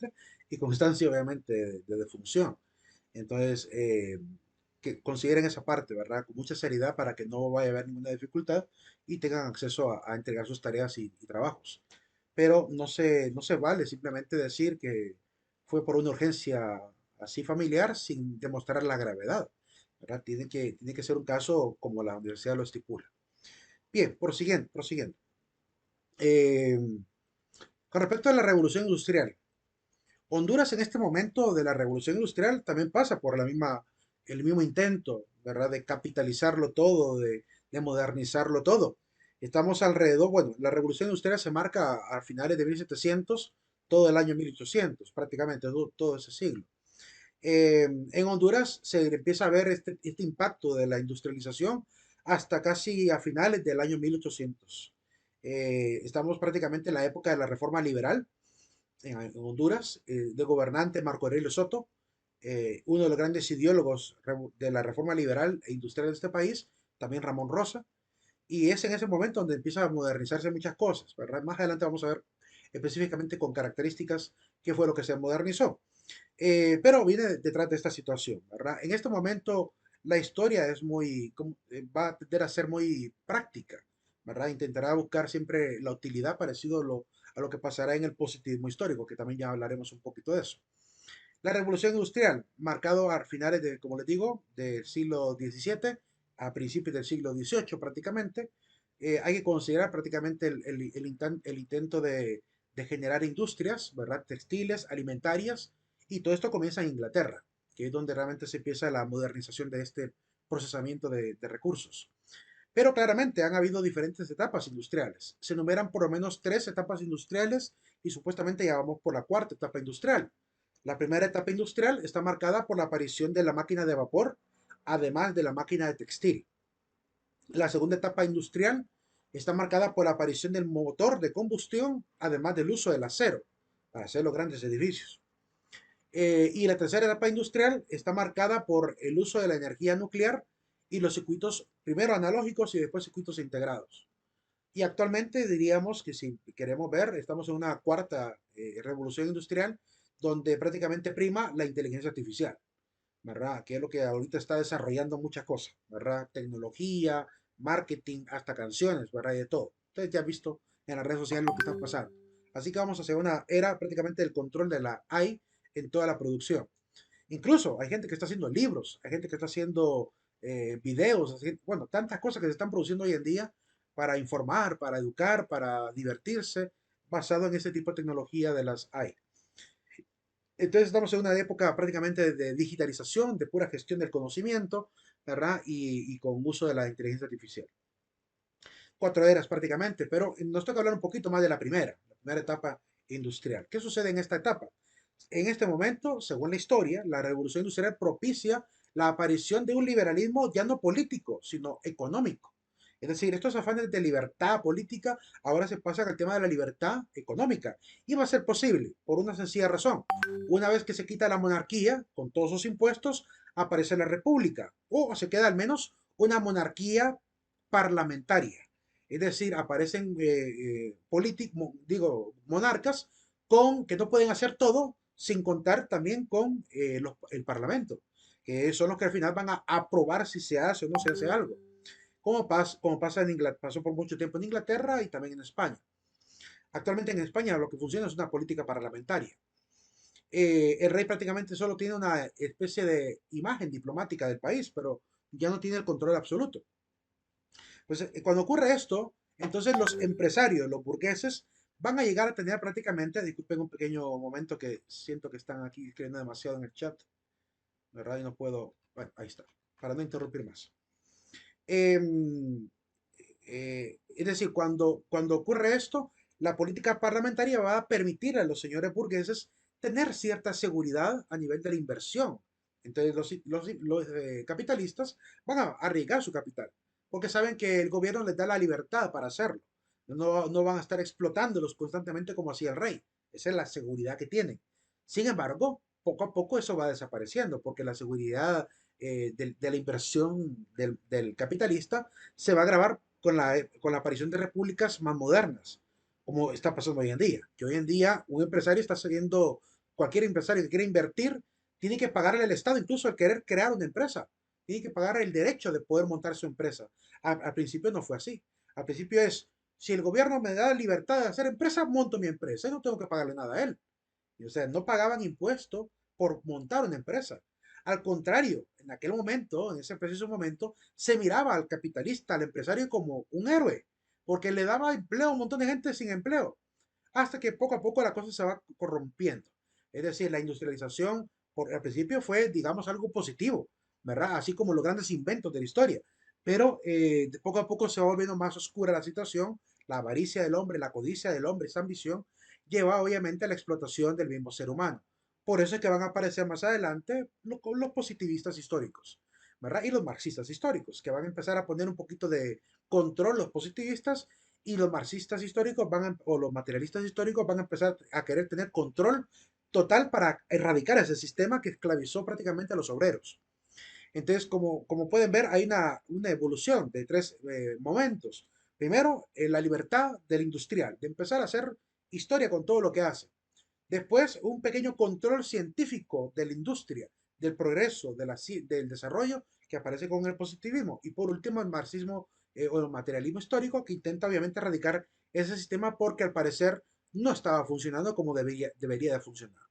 obviamente, y constancia, obviamente, de defunción. Entonces, que consideren esa parte, ¿verdad? Con mucha seriedad para que no vaya a haber ninguna dificultad y tengan acceso a entregar sus tareas y trabajos. Pero no se vale simplemente decir que fue por una urgencia así familiar sin demostrar la gravedad, ¿verdad? Tiene que ser un caso como la universidad lo estipula. Bien, prosiguiendo. Eh, con respecto a la revolución industrial, Honduras en este momento de la revolución industrial también pasa por el mismo intento, ¿verdad? De capitalizarlo todo, de modernizarlo todo. Estamos alrededor, bueno, la revolución industrial se marca a finales de 1700, todo el año 1800, prácticamente todo ese siglo. En Honduras se empieza a ver este impacto de la industrialización hasta casi a finales del año 1800. Estamos prácticamente en la época de la reforma liberal en Honduras, de gobernante Marco Aurelio Soto, uno de los grandes ideólogos de la reforma liberal e industrial de este país, también Ramón Rosa, y es en ese momento donde empieza a modernizarse muchas cosas, ¿verdad? Más adelante vamos a ver específicamente con características qué fue lo que se modernizó. Pero viene detrás de esta situación, ¿verdad? En este momento la historia es va a tender a ser muy práctica, ¿verdad? Intentará buscar siempre la utilidad parecido a lo que pasará en el positivismo histórico, que también ya hablaremos un poquito de eso. La revolución industrial, marcado a finales de, como les digo, del siglo XVII, a principios del siglo XVIII prácticamente, hay que considerar prácticamente el intento de generar industrias, ¿verdad? Textiles, alimentarias, y todo esto comienza en Inglaterra, que es donde realmente se empieza la modernización de este procesamiento de recursos. Pero claramente han habido diferentes etapas industriales. Se enumeran por lo menos tres etapas industriales y supuestamente ya vamos por la cuarta etapa industrial. La primera etapa industrial está marcada por la aparición de la máquina de vapor, además de la máquina de textil. La segunda etapa industrial está marcada por la aparición del motor de combustión, además del uso del acero para hacer los grandes edificios. Y la tercera etapa industrial está marcada por el uso de la energía nuclear y los circuitos, primero analógicos y después circuitos integrados. Y actualmente diríamos que si queremos ver, estamos en una cuarta revolución industrial donde prácticamente prima la inteligencia artificial, ¿verdad? Que es lo que ahorita está desarrollando muchas cosas, ¿verdad? Tecnología, marketing, hasta canciones, ¿verdad? Y de todo. Ustedes ya han visto en las redes sociales lo que está pasando. Así que vamos hacia una era prácticamente del control de la AI en toda la producción. Incluso hay gente que está haciendo libros, hay gente que está haciendo videos, bueno, tantas cosas que se están produciendo hoy en día para informar, para educar, para divertirse, basado en ese tipo de tecnología de las AI. Entonces estamos en una época prácticamente de digitalización, de pura gestión del conocimiento, ¿verdad? Y con uso de la inteligencia artificial. Cuatro eras prácticamente, pero nos toca hablar un poquito más de la primera etapa industrial. ¿Qué sucede en esta etapa? En este momento, según la historia, la revolución industrial propicia la aparición de un liberalismo ya no político, sino económico. Es decir, estos afanes de libertad política ahora se pasan al tema de la libertad económica. Y va a ser posible por una sencilla razón. Una vez que se quita la monarquía con todos sus impuestos, aparece la república. O se queda al menos una monarquía parlamentaria. Es decir, aparecen monarcas con que no pueden hacer todo, sin contar también con el Parlamento, que son los que al final van a aprobar si se hace o no se hace algo, como pasa en Inglaterra, pasó por mucho tiempo en Inglaterra y también en España. Actualmente en España lo que funciona es una política parlamentaria. El rey prácticamente solo tiene una especie de imagen diplomática del país, pero ya no tiene el control absoluto. Pues cuando ocurre esto, entonces los empresarios, los burgueses, van a llegar a tener prácticamente, disculpen un pequeño momento que siento que están aquí escribiendo demasiado en el chat, ¿verdad? Y no puedo, bueno, ahí está, para no interrumpir más. Em, es decir, cuando ocurre esto, la política parlamentaria va a permitir a los señores burgueses tener cierta seguridad a nivel de la inversión. Entonces los capitalistas van a arriesgar su capital, porque saben que el gobierno les da la libertad para hacerlo. No van a estar explotándolos constantemente como hacía el rey. Esa es la seguridad que tienen. Sin embargo, poco a poco eso va desapareciendo, porque la seguridad de la inversión del capitalista se va a agravar con la aparición de repúblicas más modernas, como está pasando hoy en día. Que hoy en día un empresario está siendo cualquier empresario que quiera invertir tiene que pagarle al Estado, incluso al querer crear una empresa, tiene que pagar el derecho de poder montar su empresa. Al principio no fue así. Al principio es, si el gobierno me da la libertad de hacer empresa, monto mi empresa y no tengo que pagarle nada a él. Y, o sea, no pagaban impuestos por montar una empresa. Al contrario, en aquel momento, en ese preciso momento, se miraba al capitalista, al empresario como un héroe, porque le daba empleo a un montón de gente sin empleo, hasta que poco a poco la cosa se va corrompiendo. Es decir, la industrialización al principio fue, digamos, algo positivo, ¿verdad? Así como los grandes inventos de la historia. Pero de poco a poco se va volviendo más oscura la situación, la avaricia del hombre, la codicia del hombre, esa ambición, lleva obviamente a la explotación del mismo ser humano. Por eso es que van a aparecer más adelante los positivistas históricos, ¿verdad? Y los marxistas históricos, que van a empezar a poner un poquito de control los positivistas y los marxistas históricos o los materialistas históricos van a empezar a querer tener control total para erradicar ese sistema que esclavizó prácticamente a los obreros. Entonces, como pueden ver, hay una evolución de tres momentos. Primero, la libertad del industrial, de empezar a hacer historia con todo lo que hace. Después, un pequeño control científico de la industria, del progreso, del desarrollo que aparece con el positivismo. Y por último, el marxismo o el materialismo histórico que intenta obviamente erradicar ese sistema porque al parecer no estaba funcionando como debería de funcionar.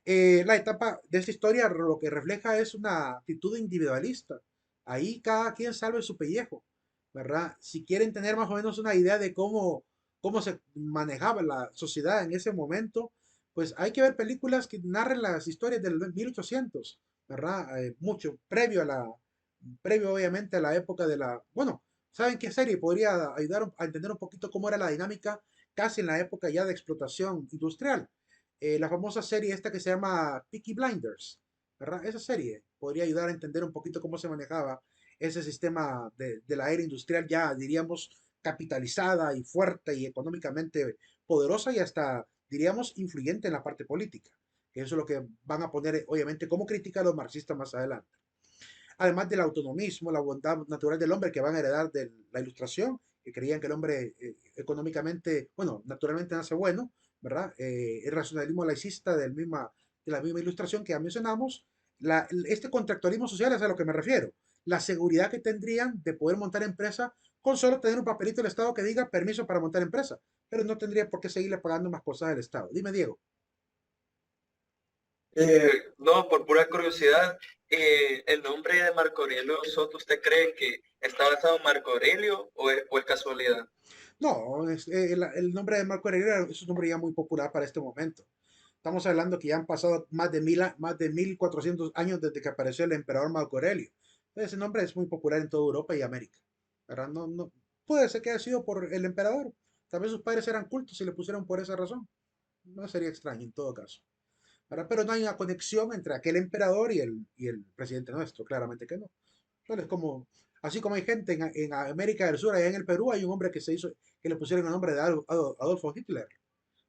La etapa de esta historia lo que refleja es una actitud individualista. Ahí cada quien salve su pellejo, ¿verdad? Si quieren tener más o menos una idea de cómo se manejaba la sociedad en ese momento, pues hay que ver películas que narren las historias del 1800, ¿verdad? Mucho, previo obviamente a la época de la, bueno, ¿saben qué serie podría ayudar a entender un poquito cómo era la dinámica casi en la época ya de explotación industrial? La famosa serie esta que se llama Peaky Blinders, ¿verdad? Esa serie podría ayudar a entender un poquito cómo se manejaba ese sistema de la era industrial ya, diríamos, capitalizada y fuerte y económicamente poderosa y hasta, diríamos, influyente en la parte política. Que eso es lo que van a poner, obviamente, como crítica a los marxistas más adelante. Además del autonomismo, la bondad natural del hombre que van a heredar de la ilustración, que creían que el hombre económicamente, bueno, naturalmente nace bueno, ¿verdad? El racionalismo laicista de la misma ilustración que ya mencionamos, este contractualismo social es a lo que me refiero, la seguridad que tendrían de poder montar empresa con solo tener un papelito del Estado que diga permiso para montar empresa, pero no tendría por qué seguirle pagando más cosas al Estado. Dime, Diego. No, por pura curiosidad, ¿el nombre de Marco Aurelio Soto usted cree que está basado en Marco Aurelio o es casualidad? No, el nombre de Marco Aurelio es un nombre ya muy popular para este momento. Estamos hablando que ya han pasado más de 1400 años desde que apareció el emperador Marco Aurelio. Entonces, ese nombre es muy popular en toda Europa y América. ¿Verdad? Puede ser que haya sido por el emperador. Tal vez sus padres eran cultos y le pusieron por esa razón. No sería extraño en todo caso. ¿Verdad? Pero no hay una conexión entre aquel emperador y el presidente nuestro, claramente que no. Entonces, así como hay gente en América del Sur, allá en el Perú, hay un hombre que le pusieron el nombre de Adolfo Hitler.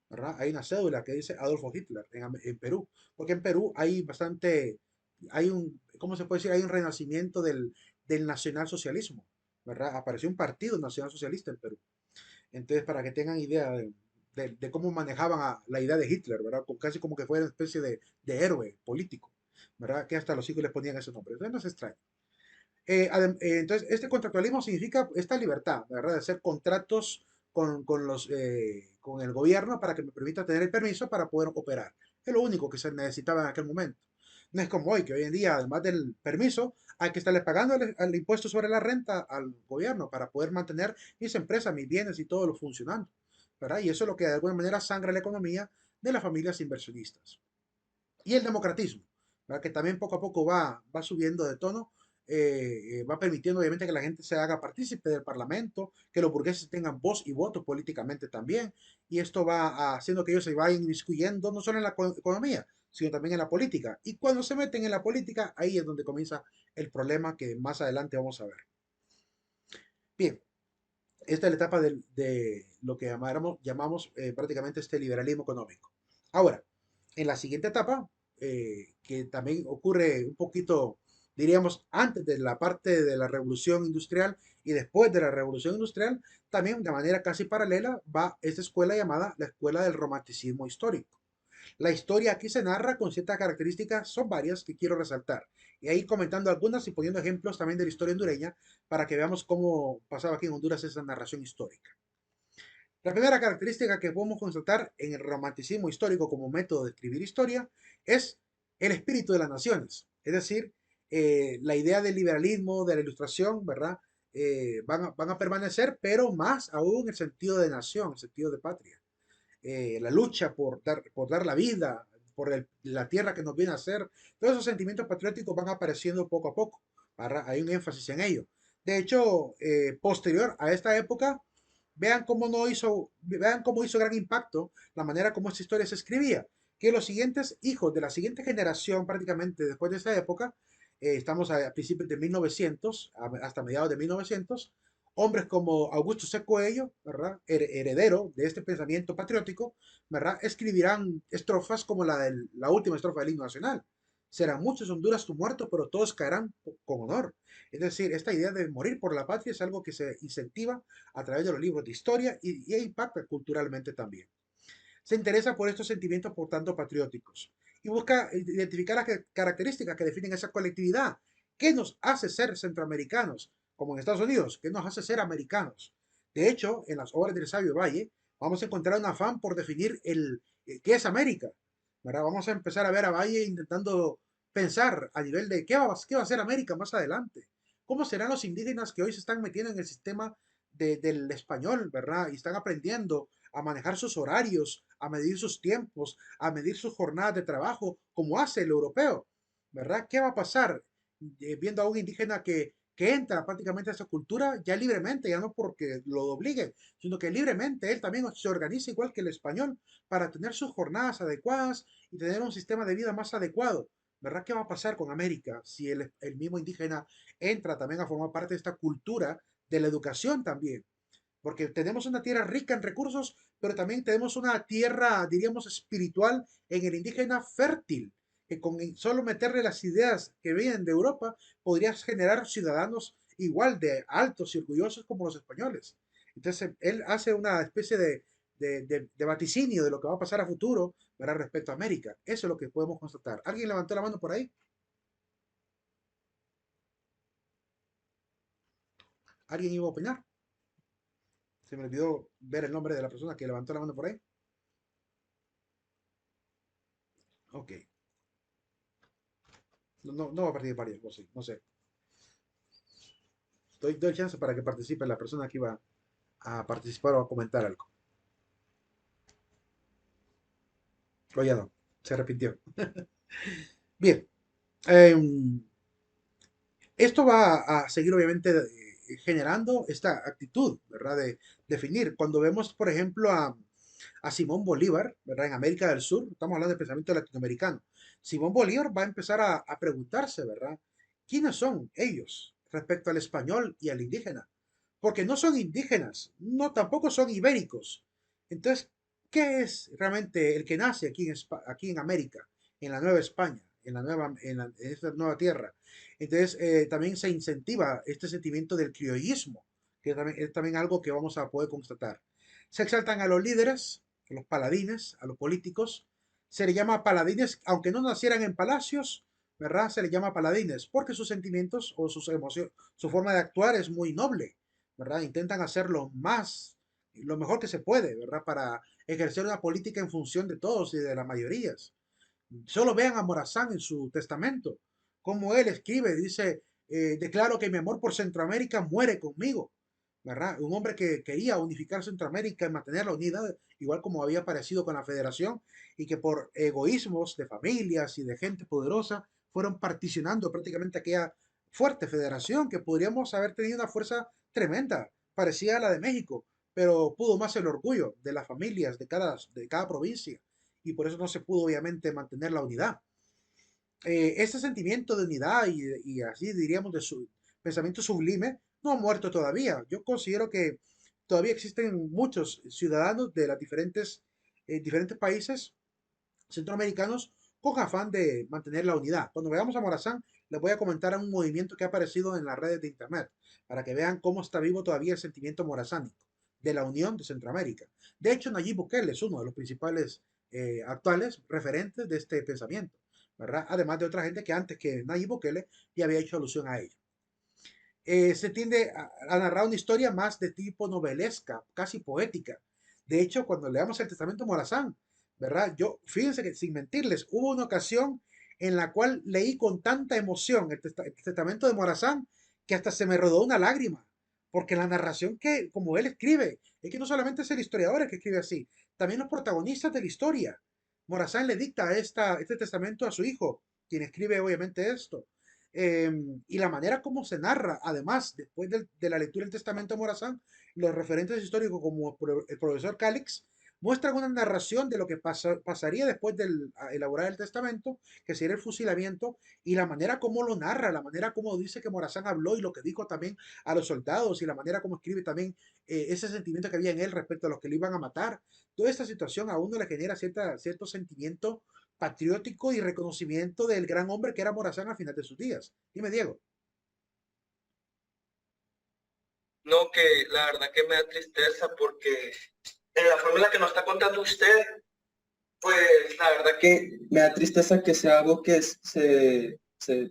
¿Verdad? Hay una cédula que dice Adolfo Hitler en Perú, porque en Perú hay ¿cómo se puede decir? Hay un renacimiento del nacionalsocialismo, ¿verdad? Apareció un partido nacionalsocialista en Perú. Entonces, para que tengan idea de cómo manejaban la idea de Hitler, ¿verdad? Casi como que fuera una especie de héroe político, ¿verdad? Que hasta los hijos les ponían ese nombre. Entonces, no es extraño. Entonces, este contractualismo significa esta libertad, ¿verdad? De hacer contratos con el gobierno para que me permita tener el permiso para poder operar. Es lo único que se necesitaba en aquel momento. No es como hoy, que hoy en día, además del permiso, hay que estarle pagando el impuesto sobre la renta al gobierno para poder mantener mis empresas, mis bienes y todo lo funcionando, ¿verdad? Y eso es lo que de alguna manera sangra la economía de las familias inversionistas. Y el democratismo, ¿verdad? Que también poco a poco va subiendo de tono, va permitiendo obviamente que la gente se haga partícipe del Parlamento, que los burgueses tengan voz y voto políticamente también, y esto va haciendo que ellos se vayan inmiscuyendo no solo en la economía, sino también en la política. Y cuando se meten en la política, ahí es donde comienza el problema que más adelante vamos a ver. Bien, esta es la etapa de lo que llamamos prácticamente este liberalismo económico. Ahora, en la siguiente etapa, que también ocurre un poquito, diríamos, antes de la parte de la revolución industrial y después de la revolución industrial, también de manera casi paralela va esta escuela llamada la escuela del romanticismo histórico. La historia aquí se narra con ciertas características, son varias que quiero resaltar. Y ahí comentando algunas y poniendo ejemplos también de la historia hondureña para que veamos cómo pasaba aquí en Honduras esa narración histórica. La primera característica que podemos constatar en el romanticismo histórico como método de escribir historia es el espíritu de las naciones, es decir, la idea del liberalismo, de la ilustración, ¿verdad? Van a permanecer, pero más aún el sentido de nación, el sentido de patria, la lucha por dar la vida, por la tierra que nos viene a hacer, todos esos sentimientos patrióticos van apareciendo poco a poco, ¿verdad? Hay un énfasis en ello. De hecho, posterior a esta época, vean cómo hizo gran impacto la manera como esta historia se escribía, que los siguientes hijos de la siguiente generación, prácticamente después de esa época, estamos a principios de 1900, hasta mediados de 1900, hombres como Augusto C. Coello, ¿verdad? Heredero de este pensamiento patriótico, ¿verdad? Escribirán estrofas como la última estrofa del himno nacional. Serán muchos Honduras tu muerto, pero todos caerán con honor. Es decir, esta idea de morir por la patria es algo que se incentiva a través de los libros de historia y impacta culturalmente también. Se interesa por estos sentimientos, por tanto, patrióticos y busca identificar las características que definen esa colectividad. ¿Qué nos hace ser centroamericanos? Como en Estados Unidos, ¿qué nos hace ser americanos? De hecho, en las obras del sabio Valle, vamos a encontrar un afán por definir qué es América. ¿Verdad? Vamos a empezar a ver a Valle intentando pensar a nivel de qué va a ser América más adelante. ¿Cómo serán los indígenas que hoy se están metiendo en el sistema del español, ¿verdad? Y están aprendiendo a manejar sus horarios, a medir sus tiempos, a medir sus jornadas de trabajo, como hace el europeo, ¿verdad? ¿Qué va a pasar viendo a un indígena que entra prácticamente a esa cultura ya libremente, ya no porque lo obliguen, sino que libremente él también se organiza igual que el español para tener sus jornadas adecuadas y tener un sistema de vida más adecuado? ¿Verdad? ¿Qué va a pasar con América si el mismo indígena entra también a formar parte de esta cultura de la educación también? Porque tenemos una tierra rica en recursos, pero también tenemos una tierra, diríamos, espiritual en el indígena fértil, que con solo meterle las ideas que vienen de Europa podrías generar ciudadanos igual de altos y orgullosos como los españoles. Entonces, él hace una especie de vaticinio de lo que va a pasar a futuro para respecto a América. Eso es lo que podemos constatar. ¿Alguien levantó la mano por ahí? ¿Alguien iba a opinar? Se me olvidó ver el nombre de la persona que levantó la mano por ahí. Ok. No va a partir de varios, o sí, no sé. Doy chance para que participe la persona que iba a participar o a comentar algo. O ya no, se arrepintió. Bien, eh, esto va a seguir obviamente generando esta actitud, ¿verdad? De definir. Cuando vemos, por ejemplo, a Simón Bolívar, ¿verdad? En América del Sur, estamos hablando del pensamiento latinoamericano. Simón Bolívar va a empezar a preguntarse, ¿verdad? ¿Quiénes son ellos respecto al español y al indígena? Porque no son indígenas, no tampoco son ibéricos. Entonces, ¿qué es realmente el que nace aquí en América, en la Nueva España, en esta nueva tierra? Entonces, también se incentiva este sentimiento del criollismo, que también, es también algo que vamos a poder constatar. Se exaltan a los líderes, a los paladines, a los políticos. Se les llama paladines, aunque no nacieran en palacios, ¿verdad? Se les llama paladines porque sus sentimientos o sus emociones, su forma de actuar es muy noble, ¿verdad? Intentan hacerlo más, lo mejor que se puede, ¿verdad? Para ejercer una política en función de todos y de las mayorías. Solo vean a Morazán en su testamento, como él escribe, dice, declaro que mi amor por Centroamérica muere conmigo, ¿verdad? Un hombre que quería unificar Centroamérica y mantener la unidad, igual como había aparecido con la federación, y que por egoísmos de familias y de gente poderosa fueron particionando prácticamente aquella fuerte federación que podríamos haber tenido una fuerza tremenda, parecida a la de México, pero pudo más el orgullo de las familias de cada provincia y por eso no se pudo obviamente mantener la unidad. Este sentimiento de unidad y así diríamos de su pensamiento sublime no ha muerto todavía. Yo considero que todavía existen muchos ciudadanos de las diferentes países centroamericanos con afán de mantener la unidad. Cuando veamos a Morazán, les voy a comentar un movimiento que ha aparecido en las redes de internet para que vean cómo está vivo todavía el sentimiento morazánico de la unión de Centroamérica. De hecho, Nayib Bukele es uno de los principales actuales referentes de este pensamiento, ¿verdad? Además de otra gente que antes que Nayib Bukele ya había hecho alusión a ello. Se tiende a narrar una historia más de tipo novelesca, casi poética. De hecho, cuando leamos el Testamento de Morazán, ¿verdad? Yo, fíjense que sin mentirles, hubo una ocasión en la cual leí con tanta emoción el Testamento de Morazán que hasta se me rodó una lágrima, porque la narración que, como él escribe, es que no solamente es el historiador el que escribe así, también los protagonistas de la historia. Morazán le dicta este testamento a su hijo, quien escribe obviamente esto. Eh, y la manera como se narra, además, después de la lectura del Testamento de Morazán, los referentes históricos como el profesor Calix muestran una narración de lo que pasaría después de elaborar el testamento, que sería el fusilamiento, y la manera como lo narra, la manera como dice que Morazán habló y lo que dijo también a los soldados, y la manera como escribe también ese sentimiento que había en él respecto a los que le iban a matar. Toda esta situación a uno le genera cierto sentimiento patriótico y reconocimiento del gran hombre que era Morazán al final de sus días. Dime, Diego. No, que la verdad que me da tristeza porque en la forma en la que nos está contando usted, pues la verdad que me da tristeza que sea algo que se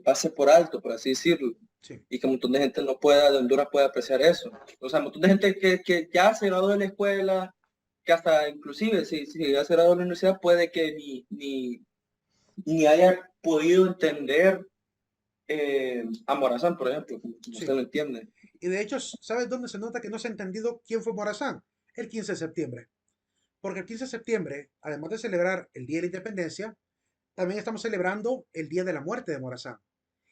pase por alto, por así decirlo, Sí, y que un montón de gente no pueda, de Honduras pueda apreciar eso. O sea, un montón de gente que ya se graduó de la escuela, que hasta inclusive si ya se graduó de la universidad puede que ni haya podido entender a Morazán, por ejemplo, como usted sí. lo entiende. Y de hecho, ¿sabes dónde se nota que no se ha entendido quién fue Morazán? El 15 de septiembre. Porque el 15 de septiembre, además de celebrar el Día de la Independencia, también estamos celebrando el Día de la Muerte de Morazán.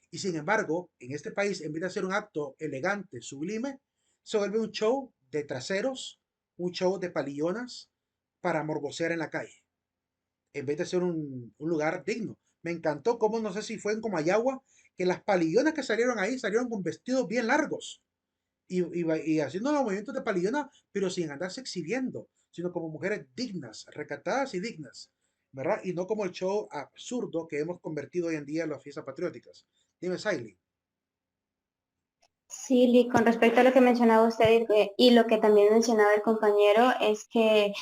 Y sin embargo, en este país, en vez de hacer un acto elegante, sublime, se vuelve un show de traseros, un show de palillonas para morbosear en la calle, en vez de ser un lugar digno. Me encantó cómo, no sé si fue en Comayagua, que las palillonas que salieron ahí salieron con vestidos bien largos y haciendo los movimientos de palillona, pero sin andarse exhibiendo, sino como mujeres dignas, recatadas y dignas, ¿verdad? Y no como el show absurdo que hemos convertido hoy en día en las fiestas patrióticas. Dime, Siley. Sí, Lee, con respecto a lo que mencionaba usted y lo que también mencionaba el compañero, es que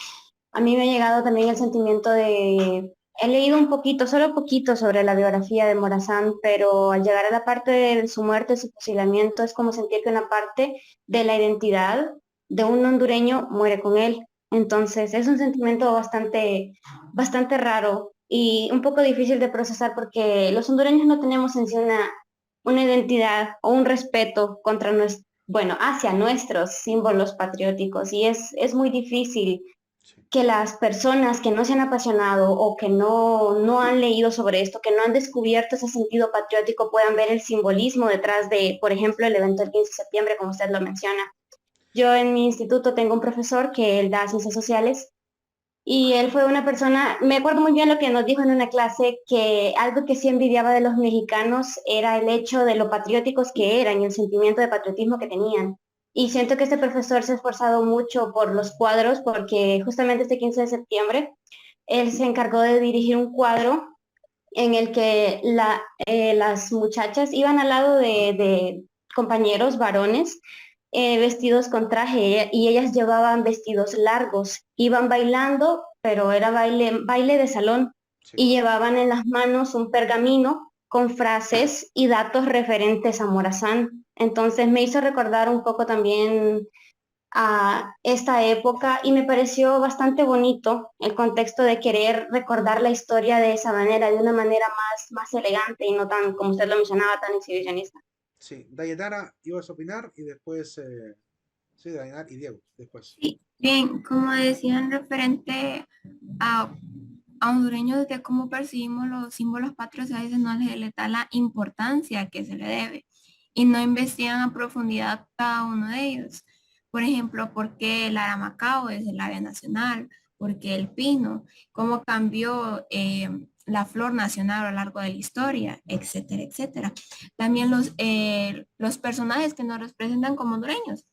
a mí me ha llegado también el sentimiento de, he leído un poquito, solo poquito sobre la biografía de Morazán, pero al llegar a la parte de su muerte, su fusilamiento, es como sentir que una parte de la identidad de un hondureño muere con él. Entonces es un sentimiento bastante raro y un poco difícil de procesar porque los hondureños no tenemos en sí una identidad o un respeto contra bueno, hacia nuestros símbolos patrióticos y es muy difícil Sí, que las personas que no se han apasionado o que no han leído sobre esto, que no han descubierto ese sentido patriótico, puedan ver el simbolismo detrás de, por ejemplo, el evento del 15 de septiembre, como usted lo menciona. Yo en mi instituto tengo un profesor que él da ciencias sociales y él fue una persona, me acuerdo muy bien lo que nos dijo en una clase, que algo que sí envidiaba de los mexicanos era el hecho de lo patrióticos que eran y el sentimiento de patriotismo que tenían. Y siento que este profesor se ha esforzado mucho por los cuadros, porque justamente este 15 de septiembre él se encargó de dirigir un cuadro en el que las muchachas iban al lado de compañeros varones vestidos con traje y ellas llevaban vestidos largos, iban bailando, pero era baile de salón sí. y llevaban en las manos un pergamino con frases y datos referentes a Morazán. Entonces me hizo recordar un poco también a esta época y me pareció bastante bonito el contexto de querer recordar la historia de esa manera, de una manera más elegante y no tan, como usted lo mencionaba, tan exhibicionista. Sí, Dayanara, ibas a opinar y después, sí, Dayanara y Diego, después. Sí, bien, como decían referente a, a hondureños de cómo percibimos los símbolos patrios, a veces no le da la importancia que se le debe y no investigan a profundidad cada uno de ellos. Por ejemplo, ¿por qué el aramacao es el ave nacional? ¿Por qué el pino? ¿Cómo cambió la flor nacional a lo largo de la historia? Etcétera, etcétera. También los personajes que nos representan como hondureños.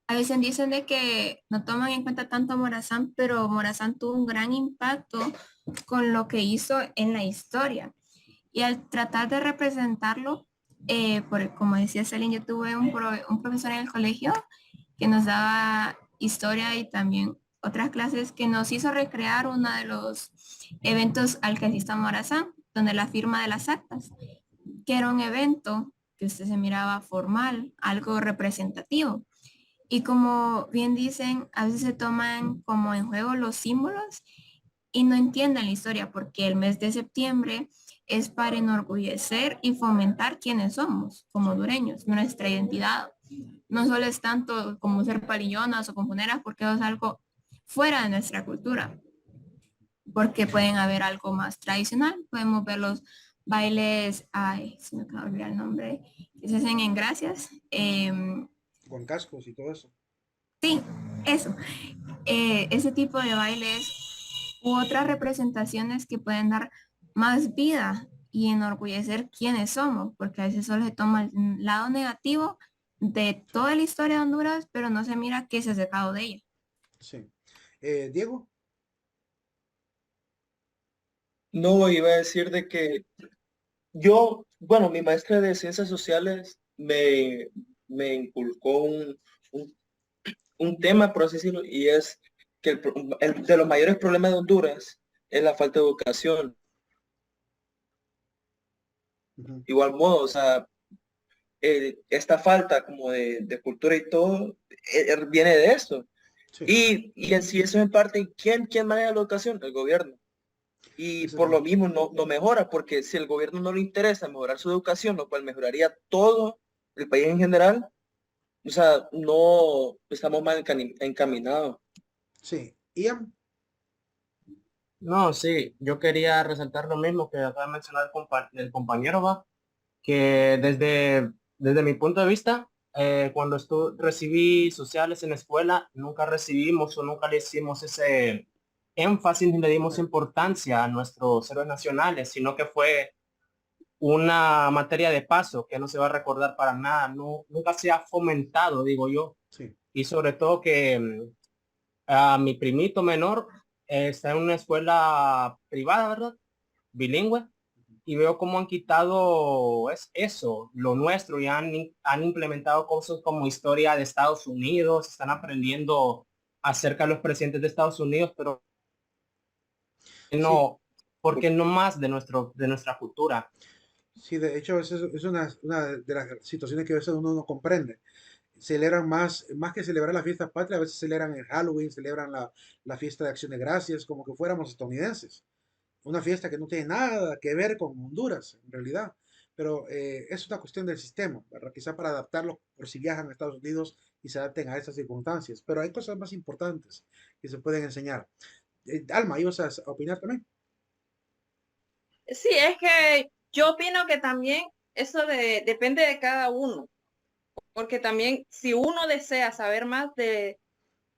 A veces dicen de que no toman en cuenta tanto a Morazán, pero Morazán tuvo un gran impacto con lo que hizo en la historia. Y al tratar de representarlo, como decía Celine, yo tuve un profesor en el colegio que nos daba historia y también otras clases que nos hizo recrear uno de los eventos al que asistamos Morazán, donde la firma de las actas, que era un evento que usted se miraba formal, algo representativo. Y como bien dicen, a veces se toman como en juego los símbolos y no entienden la historia, porque el mes de septiembre es para enorgullecer y fomentar quiénes somos como hondureños, nuestra identidad. No solo es tanto como ser palillonas o componeras, porque eso es algo fuera de nuestra cultura, porque pueden haber algo más tradicional. Podemos ver los bailes, ay, se me acaba de olvidar el nombre, que se hacen en Gracias. Con cascos y todo eso. Sí, eso. Ese tipo de bailes u otras representaciones que pueden dar más vida y enorgullecer quiénes somos, porque a veces solo se toma el lado negativo de toda la historia de Honduras, pero no se mira qué se ha sacado de ella. Sí. Diego, No, iba a decir de que yo, bueno, mi maestra de ciencias sociales me inculcó un, un tema, por así decirlo, y es que de los mayores problemas de Honduras es la falta de educación. ujú, Igual modo, o sea, esta falta como de cultura y todo viene de eso. sí, Y en sí eso en parte, ¿quién maneja la educación? El gobierno. Y por lo exactamente. mismo no mejora, porque si el gobierno no le interesa mejorar su educación, lo cual mejoraría todo el país en general, o sea, no estamos mal encaminados. Sí. Ian, No, sí, yo quería resaltar lo mismo que acaba de mencionar el compañero, va, que desde mi punto de vista, cuando recibí sociales en la escuela, nunca recibimos o nunca le hicimos ese énfasis ni le dimos importancia a nuestros héroes nacionales, sino que fue una materia de paso que no se va a recordar para nada, no, nunca se ha fomentado, digo yo, sí, y sobre todo que a mi primito menor está en una escuela privada, ¿verdad? Bilingüe, y veo cómo han quitado eso, lo nuestro, y han implementado cosas como historia de Estados Unidos, están aprendiendo acerca de los presidentes de Estados Unidos, pero sí, no, porque no más de nuestra cultura. sí, de hecho, esa es una de las situaciones que a veces uno no comprende. Celebran más que celebrar la fiesta patria, a veces celebran el Halloween, celebran la fiesta de Acción de Gracias, como que fuéramos estadounidenses. Una fiesta que no tiene nada que ver con Honduras, en realidad. Pero es una cuestión del sistema, ¿verdad? Quizá para adaptarlo por si viajan a Estados Unidos y se adapten a esas circunstancias. Pero hay cosas más importantes que se pueden enseñar. Alma, ¿ibas a opinar también? Sí, es que yo opino que también eso depende de cada uno, porque también si uno desea saber más de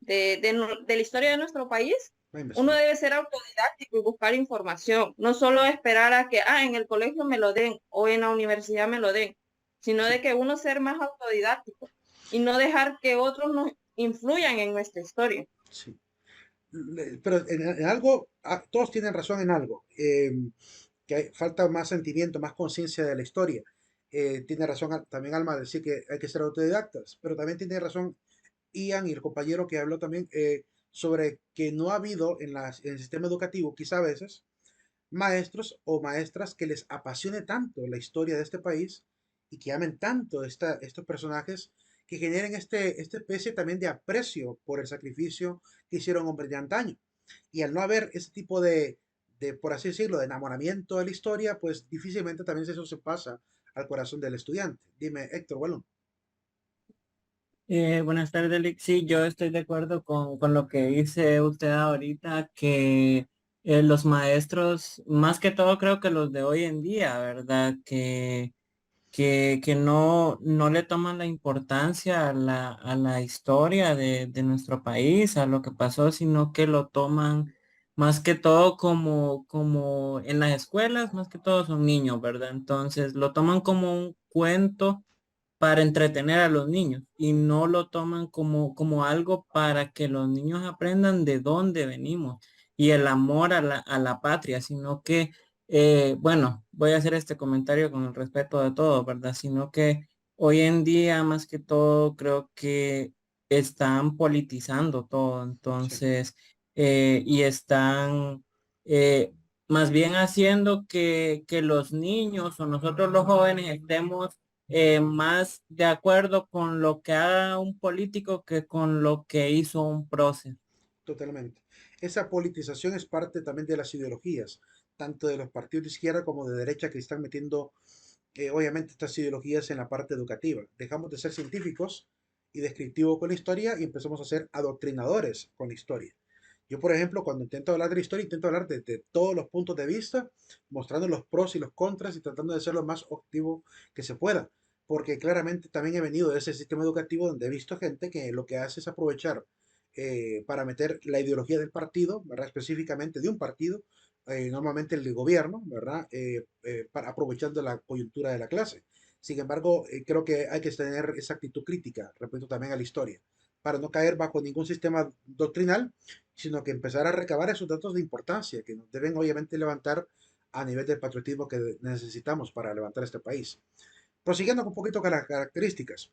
la historia de nuestro país, Va a uno investigar. debe ser autodidáctico y buscar información, no solo esperar a que en el colegio me lo den o en la universidad me lo den, sino Sí, de que uno ser más autodidáctico y no dejar que otros nos influyan en nuestra historia. sí. Pero en algo, todos tienen razón en algo, que falta más sentimiento, más conciencia de la historia. Tiene razón también Alma de decir que hay que ser autodidactas, pero también tiene razón Ian y el compañero que habló también sobre que no ha habido en el sistema educativo, quizá a veces, maestros o maestras que les apasione tanto la historia de este país y que amen tanto estos personajes que generen esta especie también de aprecio por el sacrificio que hicieron hombres de antaño. Y al no haber ese tipo por así decirlo, de enamoramiento de la historia, pues difícilmente también eso se pasa al corazón del estudiante. Dime, Héctor, bueno, Buenas tardes, Lick. Sí, yo estoy de acuerdo con lo que dice usted ahorita, que los maestros, más que todo creo que los de hoy en día, ¿verdad? Que no le toman la importancia a a la historia de nuestro país, a lo que pasó, sino que lo toman más que todo como en las escuelas, más que todo son niños, ¿verdad? Entonces lo toman como un cuento para entretener a los niños y no lo toman como algo para que los niños aprendan de dónde venimos y el amor a a la patria, sino que, bueno, voy a hacer este comentario con el respeto de todos, ¿verdad? Sino que hoy en día, más que todo, creo que están politizando todo, Sí, entonces, y están eh, más bien haciendo que los niños o nosotros los jóvenes estemos más de acuerdo con lo que haga un político que con lo que hizo un prócer. totalmente. Esa politización es parte también de las ideologías, tanto de los partidos de izquierda como de derecha que están metiendo, obviamente, estas ideologías en la parte educativa. Dejamos de ser científicos y descriptivos con la historia y empezamos a ser adoctrinadores con la historia. Yo, por ejemplo, cuando intento hablar de la historia, intento hablar de todos los puntos de vista, mostrando los pros y los contras y tratando de ser lo más objetivo que se pueda. Porque claramente también he venido de ese sistema educativo donde he visto gente que lo que hace es aprovechar para meter la ideología del partido, ¿verdad? Específicamente de un partido, normalmente el de gobierno, ¿verdad? Aprovechando la coyuntura de la clase. Sin embargo, creo que hay que tener esa actitud crítica respecto también a la historia, para no caer bajo ningún sistema doctrinal, sino que empezar a recabar esos datos de importancia que nos deben obviamente levantar a nivel del patriotismo que necesitamos para levantar este país. Prosiguiendo con un poquito con las características.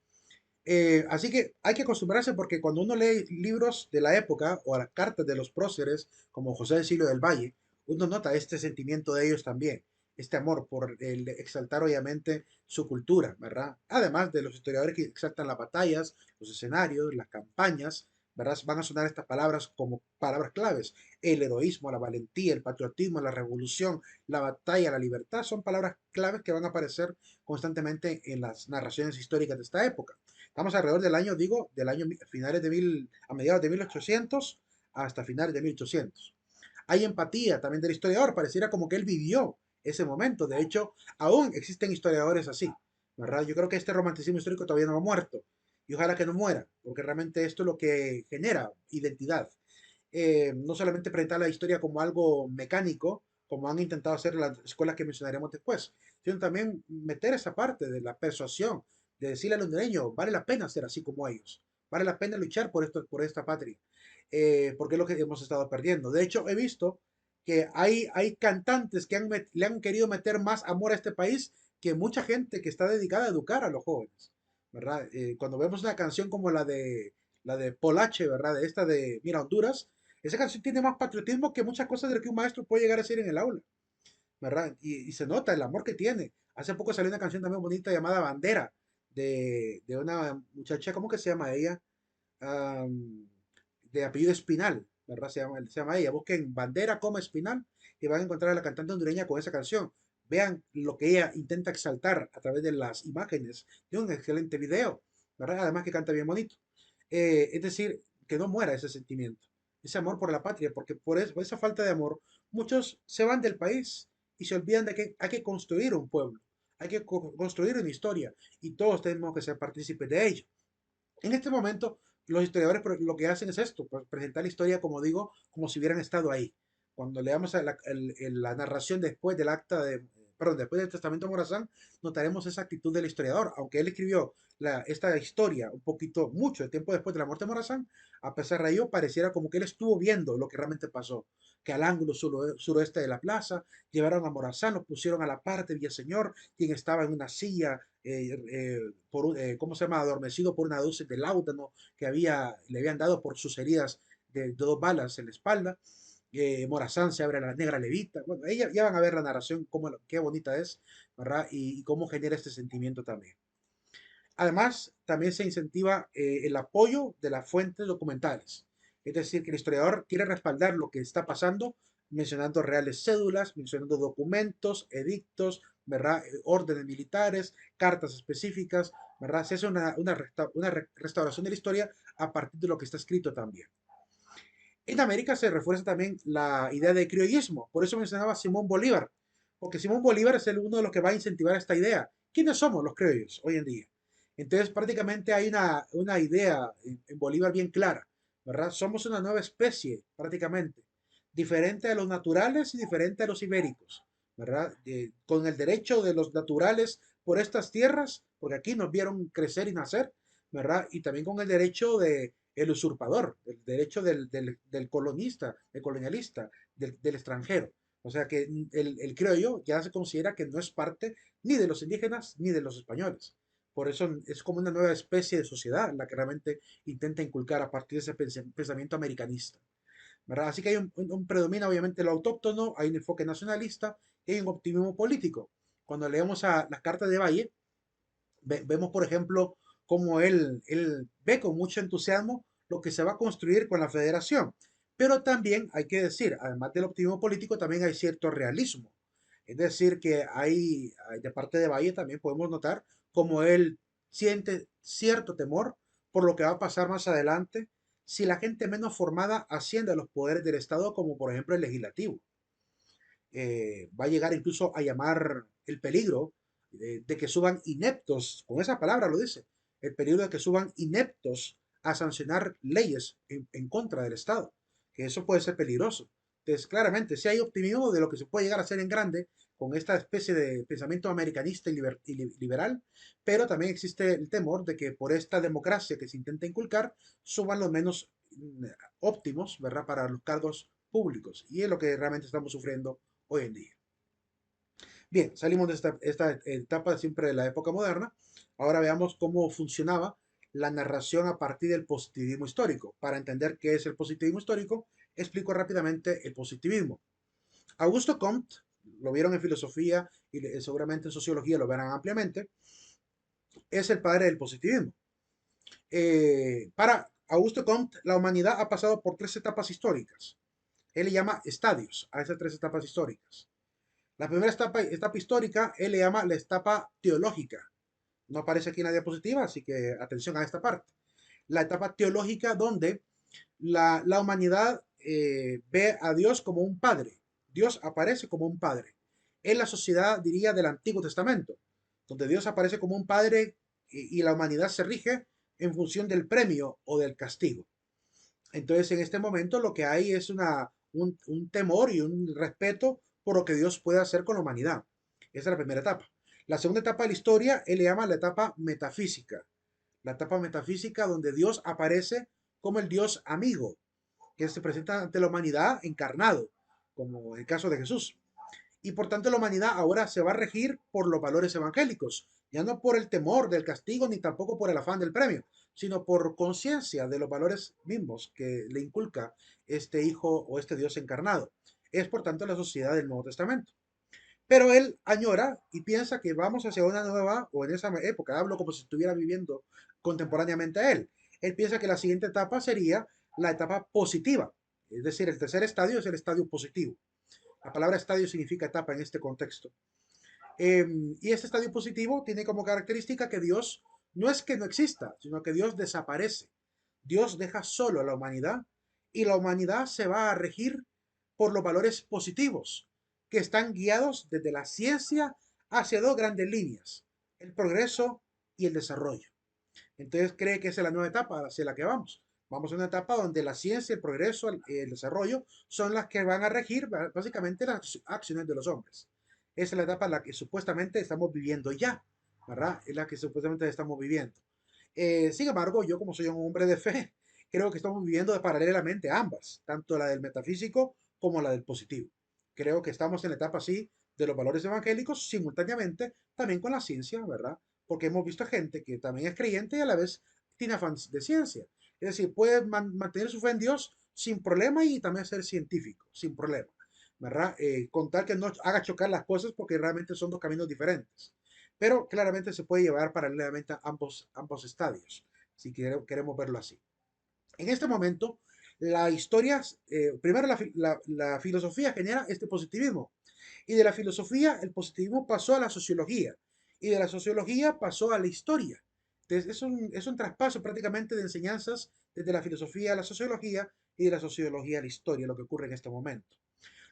Así que hay que acostumbrarse porque cuando uno lee libros de la época o las cartas de los próceres, como José de Silio del Valle, uno nota este sentimiento de ellos también, este amor por el exaltar obviamente su cultura, ¿verdad? Además de los historiadores que exaltan las batallas, los escenarios, las campañas, ¿verdad? Van a sonar estas palabras como palabras claves. El heroísmo, la valentía, el patriotismo, la revolución, la batalla, la libertad, son palabras claves que van a aparecer constantemente en las narraciones históricas de esta época. Estamos alrededor del año, digo, del año finales de a mediados de 1800 hasta finales de 1800. Hay empatía también del historiador, pareciera como que él vivió ese momento. De hecho, aún existen historiadores así, ¿verdad? Yo creo que este romanticismo histórico todavía no ha muerto y ojalá que no muera, porque realmente esto es lo que genera identidad. No solamente presentar la historia como algo mecánico, como han intentado hacer las escuelas que mencionaremos después, sino también meter esa parte de la persuasión, de decirle al hondureño, vale la pena ser así como ellos, vale la pena luchar por esto, por esta patria, porque es lo que hemos estado perdiendo. De hecho, he visto que hay cantantes que le han querido meter más amor a este país que mucha gente que está dedicada a educar a los jóvenes, ¿verdad? Cuando vemos una canción como la de Polache, ¿verdad? De esta de Mira Honduras, esa canción tiene más patriotismo que muchas cosas de lo que un maestro puede llegar a decir en el aula, ¿verdad? Y se nota el amor que tiene. Hace poco salió una canción también bonita llamada Bandera, de una muchacha, ¿cómo que se llama ella? Am, de apellido Espinal, ¿verdad? Se llama ella. Busquen Bandera, coma Espinal y van a encontrar a la cantante hondureña con esa canción. Vean lo que ella intenta exaltar a través de las imágenes de un excelente video, ¿verdad? Además que canta bien bonito. Es decir, que no muera ese sentimiento, ese amor por la patria, porque por esa falta de amor, muchos se van del país y se olvidan de que hay que construir un pueblo, hay que construir una historia y todos tenemos que ser partícipes de ello. En este momento, los historiadores lo que hacen es esto, pues, presentar la historia, como digo, como si hubieran estado ahí. Cuando leamos la narración después del acta de, perdón, después del testamento de Morazán, notaremos esa actitud del historiador. Aunque él escribió esta historia un poquito, mucho tiempo después de la muerte de Morazán, a pesar de ello, pareciera como que él estuvo viendo lo que realmente pasó. Que al ángulo suroeste de la plaza llevaron a Morazán, lo pusieron a la parte de Villaseñor, quien estaba en una silla ¿cómo se llama? Adormecido por una dosis de láudano que le habían dado por sus heridas de 2 balas en la espalda. Morazán se abre a la negra levita. Bueno, ahí ya van a ver la narración, qué bonita es, ¿verdad? Y cómo genera este sentimiento también. Además, también se incentiva el apoyo de las fuentes documentales. Es decir, que el historiador quiere respaldar lo que está pasando, mencionando reales cédulas, mencionando documentos, edictos, ¿verdad? Órdenes militares, cartas específicas, ¿verdad? Se hace una restauración de la historia a partir de lo que está escrito también. En América se refuerza también la idea de criollismo. Por eso mencionaba a Simón Bolívar, porque Simón Bolívar es uno de los que va a incentivar esta idea. ¿Quiénes somos los criollos hoy en día? Entonces, prácticamente hay una idea en Bolívar bien clara, ¿verdad? Somos una nueva especie, prácticamente, diferente a los naturales y diferente a los ibéricos, ¿verdad? Con el derecho de los naturales por estas tierras, porque aquí nos vieron crecer y nacer, ¿verdad? Y también con el derecho de el usurpador, el derecho del colonista, del colonialista, del extranjero. O sea que el criollo ya se considera que no es parte ni de los indígenas ni de los españoles, Por eso es como una nueva especie de sociedad la que realmente intenta inculcar a partir de ese pensamiento americanista, ¿verdad? Así que hay un predomina obviamente lo autóctono, hay un enfoque nacionalista y hay un optimismo político. Cuando leemos a las cartas de Valle, vemos, por ejemplo, cómo él ve con mucho entusiasmo lo que se va a construir con la federación. Pero también hay que decir, además del optimismo político, también hay cierto realismo. Es decir, que de parte de Valle también podemos notar cómo él siente cierto temor por lo que va a pasar más adelante si la gente menos formada asciende a los poderes del Estado, como por ejemplo el legislativo. Va a llegar incluso a llamar el peligro de que suban ineptos, con esa palabra lo dice, el peligro de que suban ineptos a sancionar leyes en contra del Estado, que eso puede ser peligroso. Entonces, claramente, si hay optimismo de lo que se puede llegar a hacer en grande con esta especie de pensamiento americanista y liberal, pero también existe el temor de que por esta democracia que se intenta inculcar suban los menos óptimos, ¿verdad?, para los cargos públicos. Y es lo que realmente estamos sufriendo hoy en día. Bien, salimos de esta etapa siempre de la época moderna. Ahora veamos cómo funcionaba la narración a partir del positivismo histórico. Para entender qué es el positivismo histórico, explico rápidamente el positivismo. Augusto Comte, lo vieron en filosofía y seguramente en sociología lo verán ampliamente, es el padre del positivismo. Para Augusto Comte, la humanidad ha pasado por tres etapas históricas. Él le llama estadios a esas tres etapas históricas. La primera etapa histórica, él le llama la etapa teológica. No aparece aquí en la diapositiva, así que atención a esta parte. La etapa teológica donde la humanidad ve a Dios como un padre. Dios aparece como un padre. En la sociedad, diría, del Antiguo Testamento, donde Dios aparece como un padre y la humanidad se rige en función del premio o del castigo. Entonces, en este momento lo que hay es un temor y un respeto por lo que Dios puede hacer con la humanidad. Esa es la primera etapa. La segunda etapa de la historia, él le llama la etapa metafísica. La etapa metafísica donde Dios aparece como el Dios amigo, que se presenta ante la humanidad encarnado, como en el caso de Jesús. Y por tanto la humanidad ahora se va a regir por los valores evangélicos, ya no por el temor del castigo ni tampoco por el afán del premio, sino por conciencia de los valores mismos que le inculca este Hijo o este Dios encarnado. Es por tanto la sociedad del Nuevo Testamento. Pero él añora y piensa que vamos hacia una nueva, o en esa época, hablo como si estuviera viviendo contemporáneamente a él. Él piensa que la siguiente etapa sería la etapa positiva, es decir, el tercer estadio es el estadio positivo. La palabra estadio significa etapa en este contexto. Y este estadio positivo tiene como característica que Dios no es que no exista, sino que Dios desaparece. Dios deja solo a la humanidad y la humanidad se va a regir por los valores positivos que están guiados desde la ciencia hacia dos grandes líneas, el progreso y el desarrollo. Entonces cree que esa es la nueva etapa hacia la que vamos. Vamos a una etapa donde la ciencia, el progreso, el desarrollo son las que van a regir básicamente las acciones de los hombres. Esa es la etapa en la que supuestamente estamos viviendo ya, ¿verdad? Es la que supuestamente estamos viviendo. Sin embargo, yo como soy un hombre de fe, creo que estamos viviendo paralelamente ambas, tanto la del metafísico como la del positivo. Creo que estamos en la etapa así de los valores evangélicos simultáneamente también con la ciencia, ¿verdad? Porque hemos visto gente que también es creyente y a la vez tiene afán de ciencia. Es decir, puede mantener su fe en Dios sin problema y también ser científico, sin problema, ¿verdad? Con tal que no haga chocar las cosas porque realmente son dos caminos diferentes. Pero claramente se puede llevar paralelamente a ambos estadios, si queremos verlo así. En este momento, la historia, primero la filosofía genera este positivismo. Y de la filosofía, el positivismo pasó a la sociología. Y de la sociología pasó a la historia. Entonces, es un traspaso prácticamente de enseñanzas desde la filosofía a la sociología y de la sociología a la historia, lo que ocurre en este momento.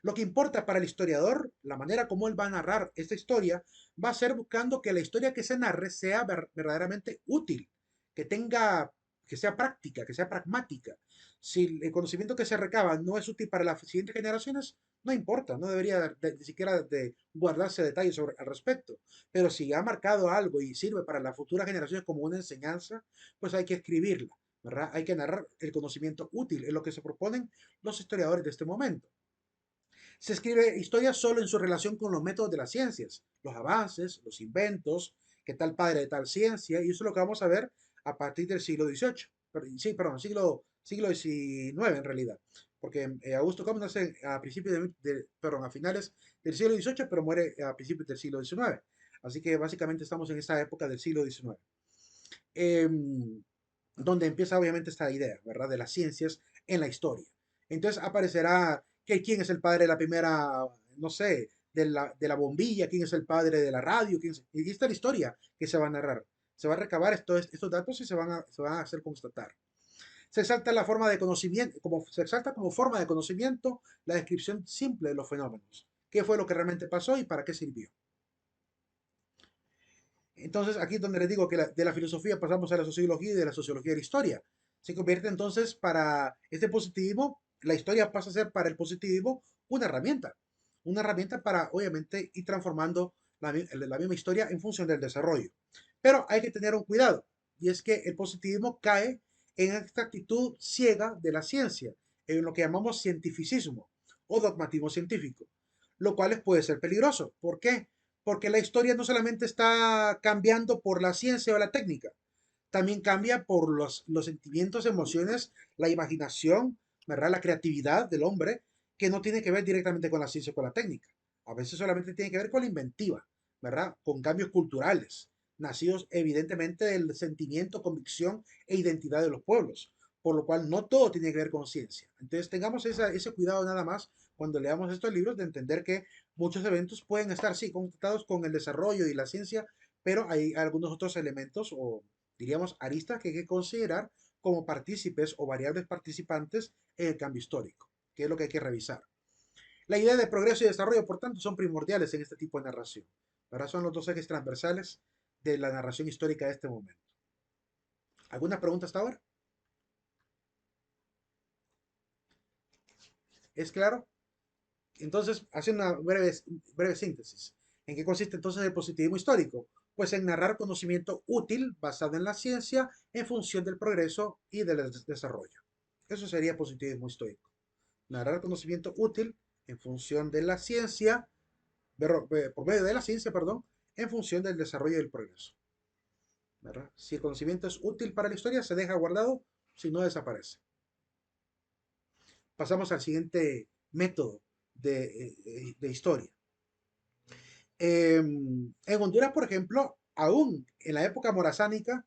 Lo que importa para el historiador, la manera como él va a narrar esta historia, va a ser buscando que la historia que se narre sea verdaderamente útil, que tenga, que sea práctica, que sea pragmática. Si el conocimiento que se recaba no es útil para las siguientes generaciones, no importa, no debería ni siquiera de guardarse detalles al respecto. Pero si ha marcado algo y sirve para las futuras generaciones como una enseñanza, pues hay que escribirla, ¿verdad? Hay que narrar el conocimiento útil, es lo que se proponen los historiadores de este momento. Se escribe historia solo en su relación con los métodos de las ciencias, los avances, los inventos que tal padre de tal ciencia, y eso es lo que vamos a ver a partir del siglo XVIII. Sí, perdón, siglo XIX en realidad, porque Augusto Comte nace a principios perdón, a finales del siglo XVIII, pero muere a principios del siglo XIX. Así que básicamente estamos en esa época del siglo XIX, donde empieza obviamente esta idea, ¿verdad?, de las ciencias en la historia. Entonces aparecerá que quién es el padre de la primera, no sé, de la bombilla, quién es el padre de la radio, y esta es la historia que se va a narrar. Se va a recabar estos datos y se van a hacer constatar. Se exalta la forma de conocimiento, se exalta como forma de conocimiento la descripción simple de los fenómenos. ¿Qué fue lo que realmente pasó y para qué sirvió? Entonces, aquí es donde les digo que de la filosofía pasamos a la sociología y de la sociología a la historia. Se convierte entonces para este positivismo, la historia pasa a ser para el positivismo una herramienta para, obviamente, ir transformando la misma historia en función del desarrollo. Pero hay que tener un cuidado, y es que el positivismo cae en esta actitud ciega de la ciencia, en lo que llamamos cientificismo o dogmatismo científico, lo cual puede ser peligroso. ¿Por qué? Porque la historia no solamente está cambiando por la ciencia o la técnica, también cambia por los sentimientos, emociones, la imaginación, ¿verdad?, la creatividad del hombre, que no tiene que ver directamente con la ciencia o con la técnica. A veces solamente tiene que ver con la inventiva, ¿verdad?, con cambios culturales, nacidos evidentemente del sentimiento, convicción e identidad de los pueblos, por lo cual no todo tiene que ver con ciencia. Entonces tengamos ese cuidado nada más cuando leamos estos libros, de entender que muchos eventos pueden estar, sí, conectados con el desarrollo y la ciencia, pero hay algunos otros elementos o, diríamos, aristas que hay que considerar como partícipes o variables participantes en el cambio histórico, que es lo que hay que revisar. La idea de progreso y desarrollo, por tanto, son primordiales en este tipo de narración, ¿verdad? Son los dos ejes transversales de la narración histórica de este momento. ¿Alguna pregunta hasta ahora? ¿Es claro? Entonces, hace una breve síntesis. ¿En qué consiste entonces el positivismo histórico? Pues en narrar conocimiento útil basado en la ciencia en función del progreso y del desarrollo. Eso sería positivismo histórico. Narrar conocimiento útil en función de la ciencia, por medio de la ciencia, perdón, en función del desarrollo y del progreso, ¿verdad? Si el conocimiento es útil para la historia, se deja guardado, si no desaparece. Pasamos al siguiente método de historia. En Honduras, por ejemplo, aún en la época morazánica,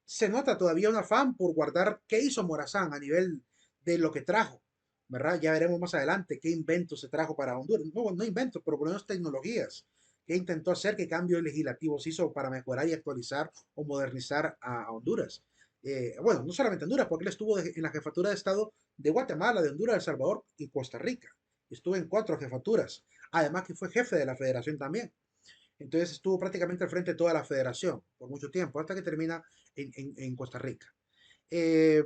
se nota todavía un afán por guardar qué hizo Morazán a nivel de lo que trajo, ¿verdad? Ya veremos más adelante qué inventos se trajo para Honduras. No, no inventos, pero por lo menos tecnologías. ¿Qué intentó hacer? ¿Qué cambios legislativos hizo para mejorar y actualizar o modernizar a Honduras? Bueno, no solamente Honduras, porque él estuvo en la jefatura de Estado de Guatemala, de Honduras, El Salvador y Costa Rica. Estuvo en 4 jefaturas. Además que fue jefe de la federación también. Entonces estuvo prácticamente al frente de toda la federación por mucho tiempo, hasta que termina en Costa Rica. Eh,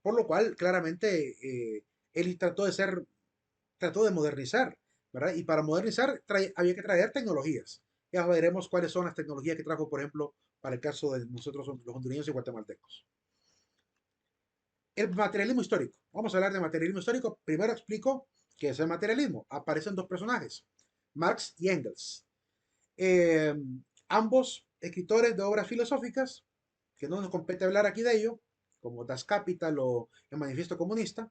por lo cual, claramente, él trató de modernizar, ¿verdad? Y para modernizar había que traer tecnologías. Ya veremos cuáles son las tecnologías que trajo, por ejemplo, para el caso de nosotros, los hondureños y guatemaltecos. El materialismo histórico. Vamos a hablar de materialismo histórico. Primero explico qué es el materialismo. Aparecen 2 personajes, Marx y Engels. Eh, Ambos escritores de obras filosóficas, que no nos compete hablar aquí de ello, como Das Kapital o el Manifiesto Comunista,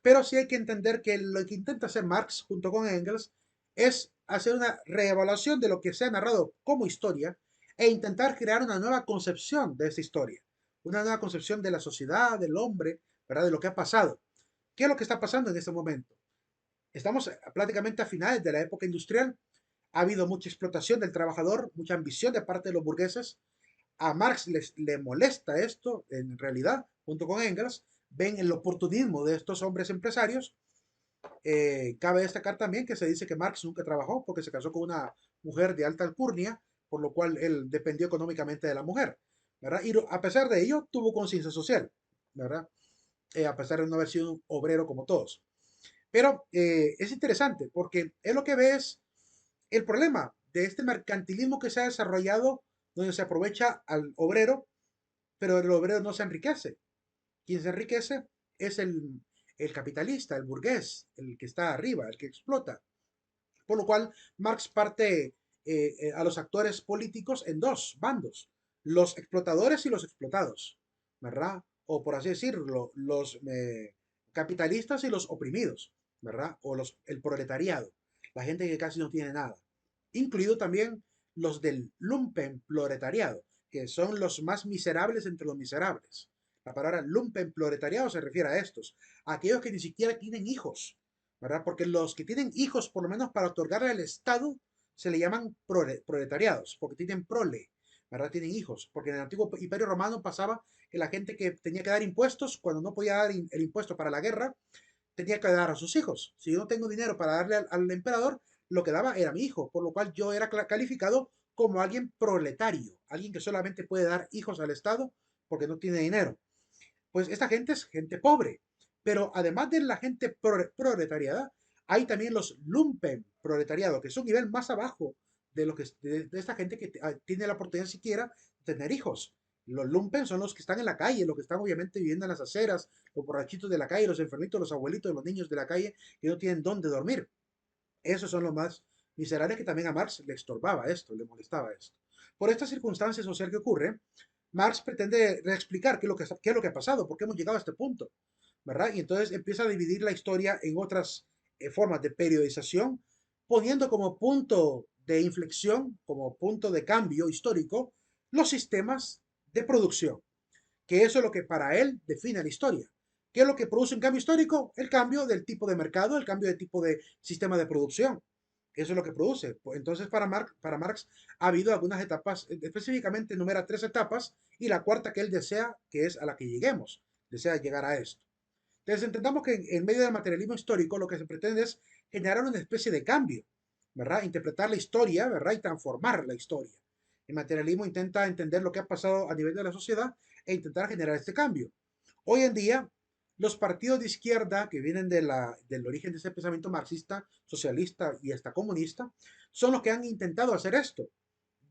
pero sí hay que entender que lo que intenta hacer Marx junto con Engels es hacer una reevaluación de lo que se ha narrado como historia e intentar crear una nueva concepción de esa historia, una nueva concepción de la sociedad, del hombre, ¿verdad? De lo que ha pasado. ¿Qué es lo que está pasando en este momento? Estamos prácticamente a finales de la época industrial. Ha habido mucha explotación del trabajador, mucha ambición de parte de los burgueses. A Marx le molesta esto, en realidad, junto con Engels, ven el oportunismo de estos hombres empresarios. Cabe destacar también que se dice que Marx nunca trabajó porque se casó con una mujer de alta alcurnia, por lo cual él dependió económicamente de la mujer, ¿verdad? Y a pesar de ello, tuvo conciencia social, ¿verdad? A pesar de no haber sido un obrero como todos. Pero es interesante porque es lo que ves el problema de este mercantilismo que se ha desarrollado, donde se aprovecha al obrero, pero el obrero no se enriquece. Quien se enriquece es el capitalista, el burgués, el que está arriba, el que explota. Por lo cual, Marx parte a los actores políticos en dos bandos, los explotadores y los explotados, ¿verdad? O por así decirlo, los capitalistas y los oprimidos, ¿verdad? O el proletariado, la gente que casi no tiene nada, incluido también los del lumpen proletariado, que son los más miserables entre los miserables. La palabra lumpen proletariado se refiere a estos, a aquellos que ni siquiera tienen hijos, ¿verdad? Porque los que tienen hijos, por lo menos para otorgarle al Estado, se le llaman proletariados, porque tienen prole, ¿verdad? Tienen hijos, porque en el antiguo Imperio Romano pasaba que la gente que tenía que dar impuestos, cuando no podía dar el impuesto para la guerra, tenía que dar a sus hijos. Si yo no tengo dinero para darle al emperador, lo que daba era mi hijo, por lo cual yo era calificado como alguien proletario, alguien que solamente puede dar hijos al Estado porque no tiene dinero. Pues esta gente es gente pobre, pero además de la gente proletariada, hay también los lumpen proletariado, que es un nivel más abajo de, lo que, de esta gente que tiene la oportunidad siquiera de tener hijos. Los lumpen son los que están en la calle, los que están obviamente viviendo en las aceras, los borrachitos de la calle, los enfermitos, los abuelitos, los niños de la calle que no tienen dónde dormir. Esos son los más miserables, que también a Marx le estorbaba esto, le molestaba esto. Por esta circunstancia social que ocurre, Marx pretende reexplicar qué es lo que ha pasado, por qué hemos llegado a este punto, ¿verdad? Y entonces empieza a dividir la historia en otras formas de periodización, poniendo como punto de inflexión, como punto de cambio histórico, los sistemas de producción, que eso es lo que para él define la historia. ¿Qué es lo que produce un cambio histórico? El cambio del tipo de mercado, el cambio de tipo de sistema de producción. Eso es lo que produce. Entonces, para Marx ha habido algunas etapas, específicamente enumera 3 etapas, y la cuarta que él desea, que es a la que lleguemos, desea llegar a esto. Entonces, entendamos que en medio del materialismo histórico lo que se pretende es generar una especie de cambio, ¿verdad? Interpretar la historia, ¿verdad? Y transformar la historia. El materialismo intenta entender lo que ha pasado a nivel de la sociedad e intentar generar este cambio. Hoy en día, los partidos de izquierda que vienen del origen de ese pensamiento marxista, socialista y hasta comunista, son los que han intentado hacer esto,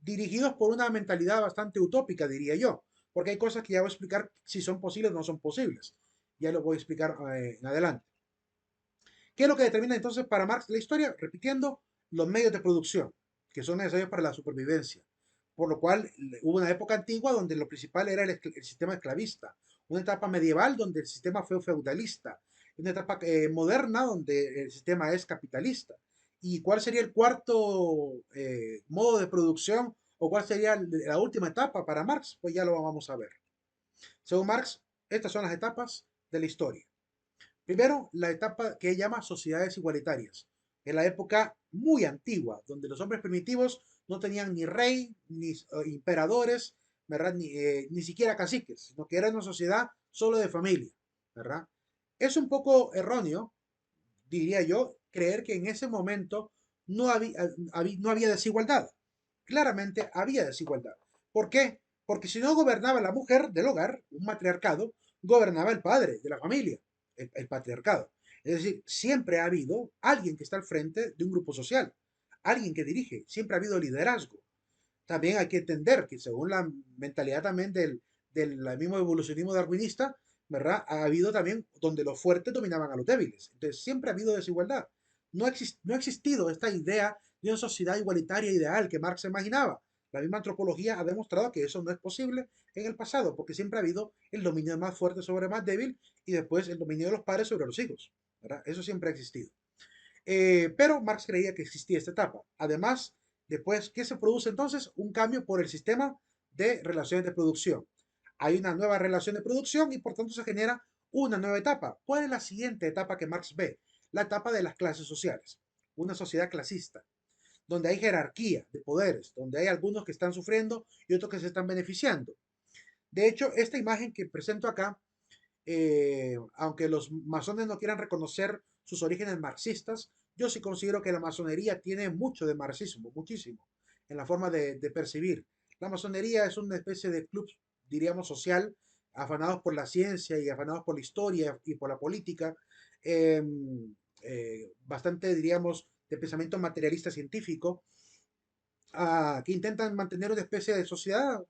dirigidos por una mentalidad bastante utópica, diría yo, porque hay cosas que ya voy a explicar si son posibles o no son posibles. Ya lo voy a explicar en adelante. ¿Qué es lo que determina entonces para Marx la historia? Repitiendo, los medios de producción, que son necesarios para la supervivencia. Por lo cual hubo una época antigua donde lo principal era el sistema esclavista, una etapa medieval donde el sistema fue feudalista, una etapa moderna donde el sistema es capitalista. ¿Y cuál sería el cuarto modo de producción o cuál sería la última etapa para Marx? Pues ya lo vamos a ver. Según Marx, estas son las etapas de la historia. Primero, la etapa que él llama sociedades igualitarias. En la época muy antigua, donde los hombres primitivos no tenían ni rey, ni imperadores, ¿verdad? Ni siquiera caciques, sino que era una sociedad solo de familia, ¿verdad? Es un poco erróneo, diría yo, creer que en ese momento no había desigualdad. Claramente había desigualdad. ¿Por qué? Porque si no gobernaba la mujer del hogar, un matriarcado, gobernaba el padre de la familia, el patriarcado. Es decir, siempre ha habido alguien que está al frente de un grupo social, alguien que dirige, siempre ha habido liderazgo. También hay que entender que según la mentalidad también del mismo evolucionismo darwinista, ¿verdad? Ha habido también donde los fuertes dominaban a los débiles. Entonces siempre ha habido desigualdad. No ha existido esta idea de una sociedad igualitaria ideal que Marx imaginaba. La misma antropología ha demostrado que eso no es posible en el pasado, porque siempre ha habido el dominio más fuerte sobre el más débil y después el dominio de los padres sobre los hijos, ¿verdad? Eso siempre ha existido. Pero Marx creía que existía esta etapa. Además, después, ¿qué se produce entonces? Un cambio por el sistema de relaciones de producción. Hay una nueva relación de producción y por tanto se genera una nueva etapa. ¿Cuál es la siguiente etapa que Marx ve? La etapa de las clases sociales. Una sociedad clasista, donde hay jerarquía de poderes, donde hay algunos que están sufriendo y otros que se están beneficiando. De hecho, esta imagen que presento acá, aunque los masones no quieran reconocer sus orígenes marxistas, yo sí considero que la masonería tiene mucho de marxismo, muchísimo, en la forma de percibir. La masonería es una especie de club, diríamos, social, afanados por la ciencia y afanados por la historia y por la política, eh, bastante, diríamos, de pensamiento materialista científico, que intentan mantener una especie de sociedad.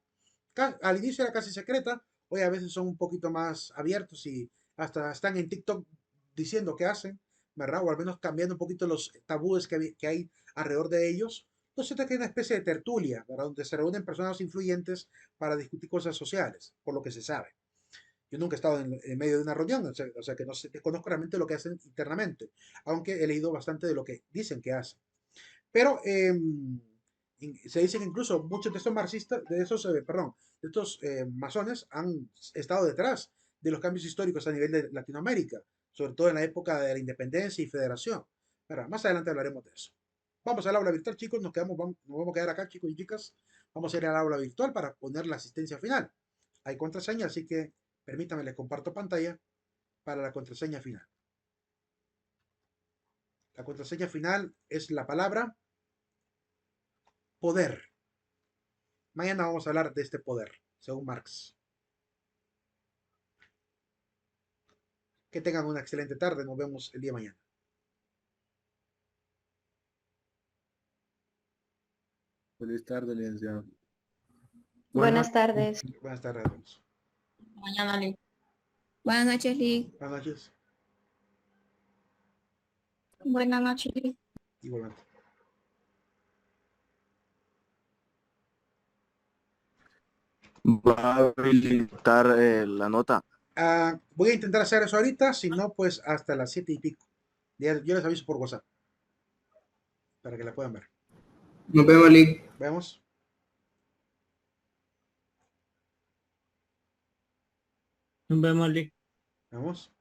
Al inicio era casi secreta, hoy a veces son un poquito más abiertos y hasta están en TikTok diciendo qué hacen, ¿verdad? O al menos cambiando un poquito los tabúes que hay alrededor de ellos, Entonces, esto es una especie de tertulia, ¿verdad? Donde se reúnen personas influyentes para discutir cosas sociales, por lo que se sabe. Yo nunca he estado en medio de una reunión, o sea que no sé, desconozco realmente lo que hacen internamente, aunque he leído bastante de lo que dicen que hacen. Pero se dice que incluso muchos de estos marxistas, perdón, de estos masones han estado detrás de los cambios históricos a nivel de Latinoamérica, sobre todo en la época de la independencia y federación. Pero más adelante hablaremos de eso. Vamos al aula virtual, chicos, nos vamos a quedar acá, chicos y chicas. Vamos a ir al aula virtual para poner la asistencia final. Hay contraseña, así que permítanme, les comparto pantalla para la contraseña final. La contraseña final es la palabra poder. Mañana vamos a hablar de este poder, según Marx. Que tengan una excelente tarde. Nos vemos el día de mañana. Feliz tarde, licenciado. Buenas tardes. Buenas tardes a todos. Mañana, Lee. Buenas noches, Lee. Buenas noches. Buenas noches, Lee. Igualmente. Va a habilitar la nota. Voy a intentar hacer eso ahorita, si no, pues hasta las 7 y pico. Yo les aviso por WhatsApp para que la puedan ver. Nos vemos, Lee. Vemos. Nos vemos, Lee. Vamos.